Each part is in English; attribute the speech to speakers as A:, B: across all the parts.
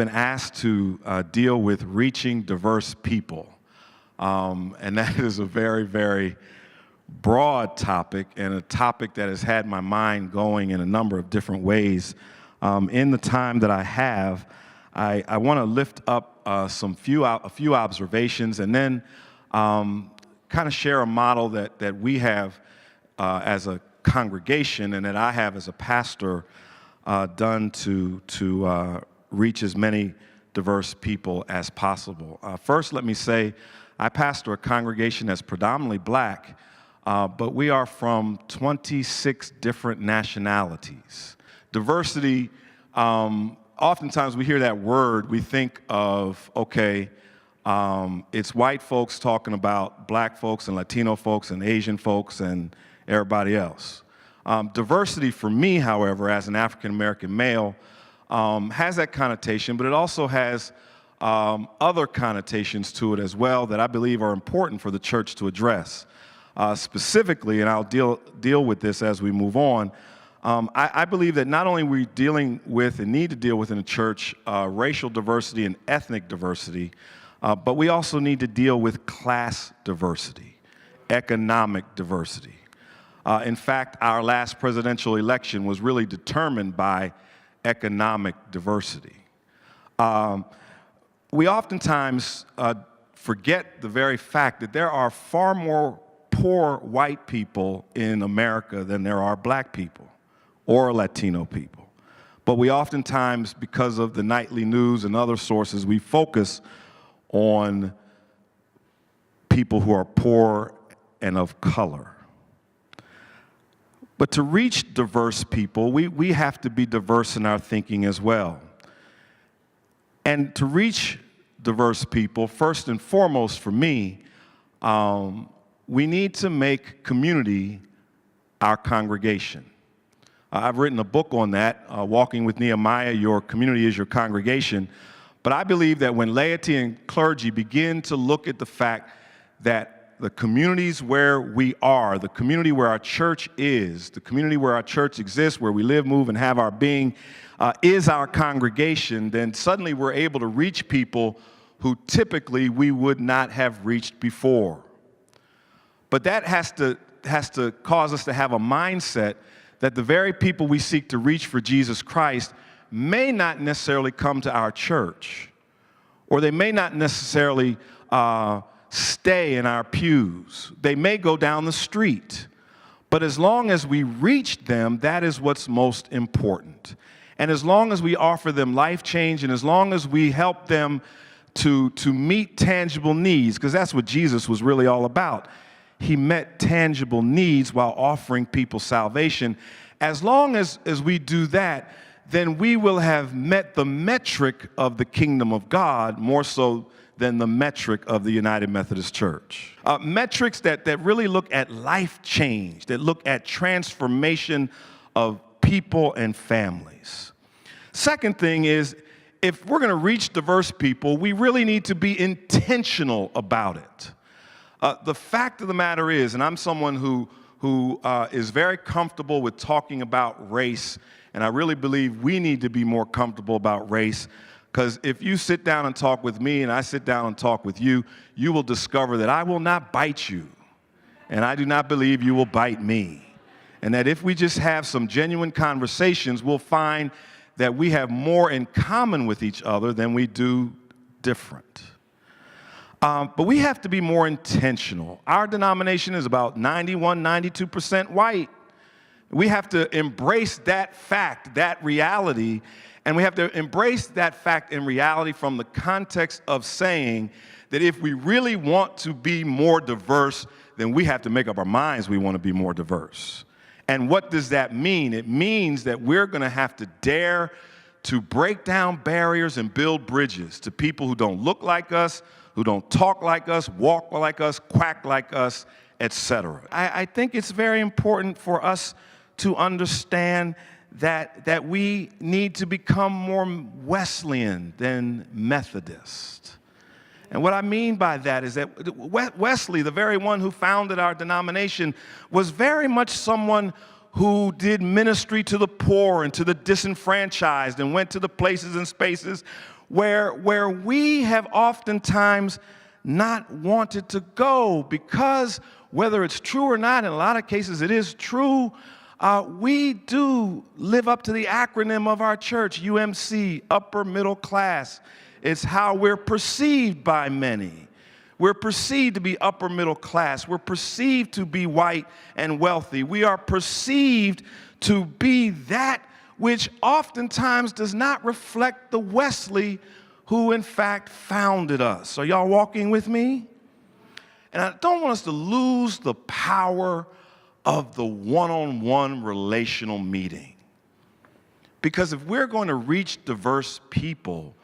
A: been asked to deal with reaching diverse people. And that is a very, very broad topic, and a topic that has had my mind going in a number of different ways. In the time that I have, I want to lift up a few observations, and then kind of share a model that we have as a congregation and that I have as a pastor done to reach as many diverse people as possible. First, let me say I pastor a congregation that's predominantly black, but we are from 26 different nationalities. Diversity, oftentimes we hear that word, we think of, okay, it's white folks talking about black folks and Latino folks and Asian folks and everybody else. Diversity for me, however, as an African-American male, has that connotation, but it also has other connotations to it as well that I believe are important for the church to address. Specifically, and I'll deal with this as we move on, I believe that not only are we dealing with and need to deal with in the church racial diversity and ethnic diversity, but we also need to deal with class diversity, economic diversity. In fact, our last presidential election was really determined by economic diversity. We oftentimes forget the very fact that there are far more poor white people in America than there are black people or Latino people. But we oftentimes, because of the nightly news and other sources, we focus on people who are poor and of color. But to reach diverse people, we have to be diverse in our thinking as well. And to reach diverse people, first and foremost for me, we need to make community our congregation. I've written a book on that, Walking with Nehemiah, Your Community is Your Congregation. But I believe that when laity and clergy begin to look at the fact that the communities where we are, the community where our church is, the community where our church exists, where we live, move, and have our being, is our congregation, then suddenly we're able to reach people who typically we would not have reached before. But that has to cause us to have a mindset that the very people we seek to reach for Jesus Christ may not necessarily come to our church, or they may not necessarily stay in our pews. They may go down the street. But as long as we reach them, that is what's most important. And as long as we offer them life change, and as long as we help them to meet tangible needs, because that's what Jesus was really all about. He met tangible needs while offering people salvation. As long as we do that, then we will have met the metric of the kingdom of God more so than the metric of the United Methodist Church. Metrics that really look at life change, that look at transformation of people and families. Second thing is, if we're going to reach diverse people, we really need to be intentional about it. The fact of the matter is, and I'm someone who is very comfortable with talking about race, and I really believe we need to be more comfortable about race, because if you sit down and talk with me and I sit down and talk with you, you will discover that I will not bite you, and I do not believe you will bite me. And that if we just have some genuine conversations, we'll find that we have more in common with each other than we do different. But we have to be more intentional. Our denomination is about 91, 92% white. We have to embrace that fact, that reality, and we have to embrace that fact and reality from the context of saying that if we really want to be more diverse, then we have to make up our minds we want to be more diverse. And what does that mean? It means that we're going to have to dare to break down barriers and build bridges to people who don't look like us, who don't talk like us, walk like us, quack like us, etc. I think it's very important for us to understand that we need to become more Wesleyan than Methodist. And what I mean by that is that Wesley, the very one who founded our denomination, was very much someone who did ministry to the poor and to the disenfranchised and went to the places and spaces where we have oftentimes not wanted to go because, whether it's true or not, in a lot of cases it is true, we do live up to the acronym of our church, UMC, upper middle class. It's how we're perceived by many. We're perceived to be upper middle class. We're perceived to be white and wealthy. We are perceived to be that which oftentimes does not reflect the Wesley who in fact founded us. Are y'all walking with me? And I don't want us to lose the power of the one-on-one relational meeting. Because if we're going to reach diverse people,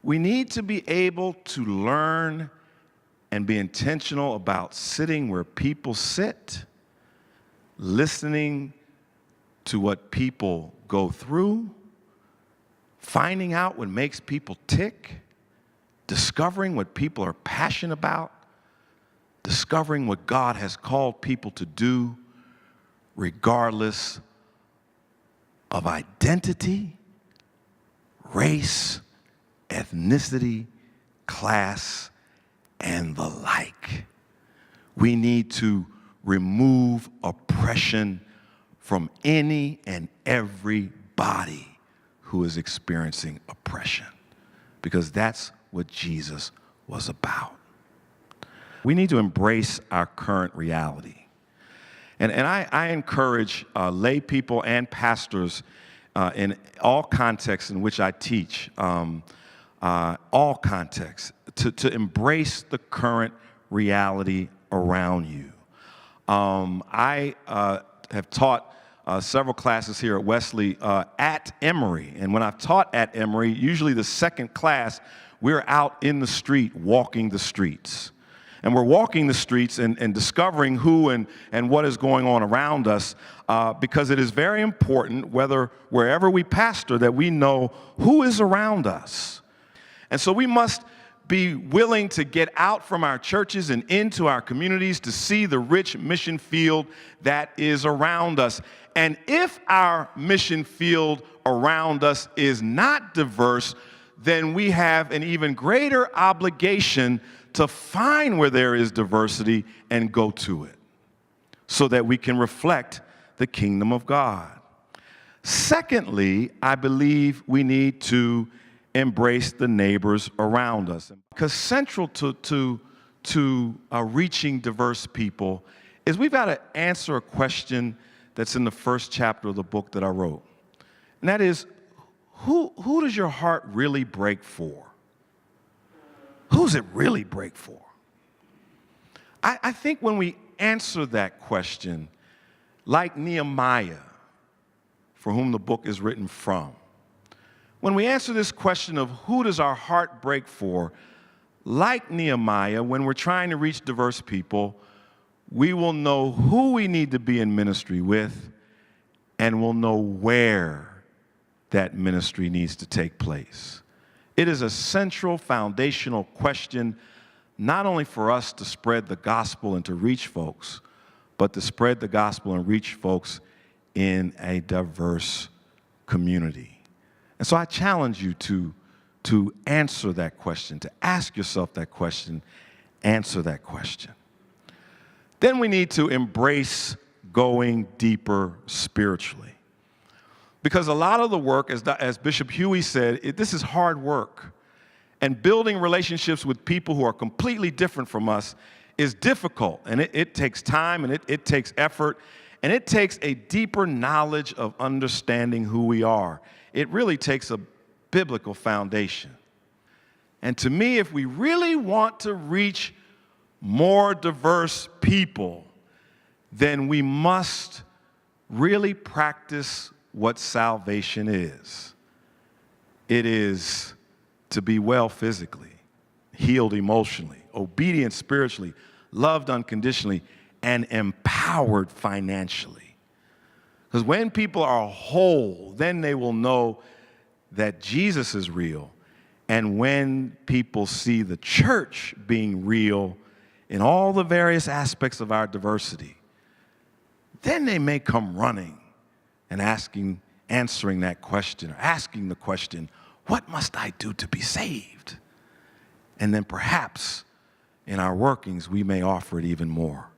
A: we need to be able to learn and be intentional about sitting where people sit, listening to what people go through, finding out what makes people tick, discovering what people are passionate about, discovering what God has called people to do, regardless of identity, race, ethnicity, class, and the like. We need to remove oppression from any and everybody who is experiencing oppression, because that's what Jesus was about. We need to embrace our current reality. And I encourage lay people and pastors in all contexts in which I teach, all contexts, to embrace the current reality around you. I have taught several classes here at Wesley at Emory. And when I've taught at Emory, usually the second class, we're out in the street, walking the streets. And we're walking the streets and discovering who and what is going on around us, because it is very important, wherever we pastor, that we know who is around us. And so we must be willing to get out from our churches and into our communities to see the rich mission field that is around us. And if our mission field around us is not diverse, then we have an even greater obligation to find where there is diversity and go to it so that we can reflect the kingdom of God. Secondly, I believe we need to embrace the neighbors around us. Because central to reaching diverse people is we've got to answer a question that's in the first chapter of the book that I wrote. And that is, who does your heart really break for? Who's it really break for? I think when we answer that question, like Nehemiah, for whom the book is written from, when we answer this question of who does our heart break for, like Nehemiah, when we're trying to reach diverse people, we will know who we need to be in ministry with, and we'll know where that ministry needs to take place. It is a central, foundational question, not only for us to spread the gospel and to reach folks, but to spread the gospel and reach folks in a diverse community. And so I challenge you to answer that question, to ask yourself that question, answer that question. Then we need to embrace going deeper spiritually. Because a lot of the work, as Bishop Huey said, this is hard work. And building relationships with people who are completely different from us is difficult. And it takes time, and it takes effort, and it takes a deeper knowledge of understanding who we are. It really takes a biblical foundation. And to me, if we really want to reach more diverse people, then we must really practice what salvation is. It is to be well physically, healed emotionally, obedient spiritually, loved unconditionally, and empowered financially. Because when people are whole, then they will know that Jesus is real. And when people see the church being real in all the various aspects of our diversity, then they may come running and answering that question, or asking the question, What must I do to be saved? And then perhaps in our workings, we may offer it even more.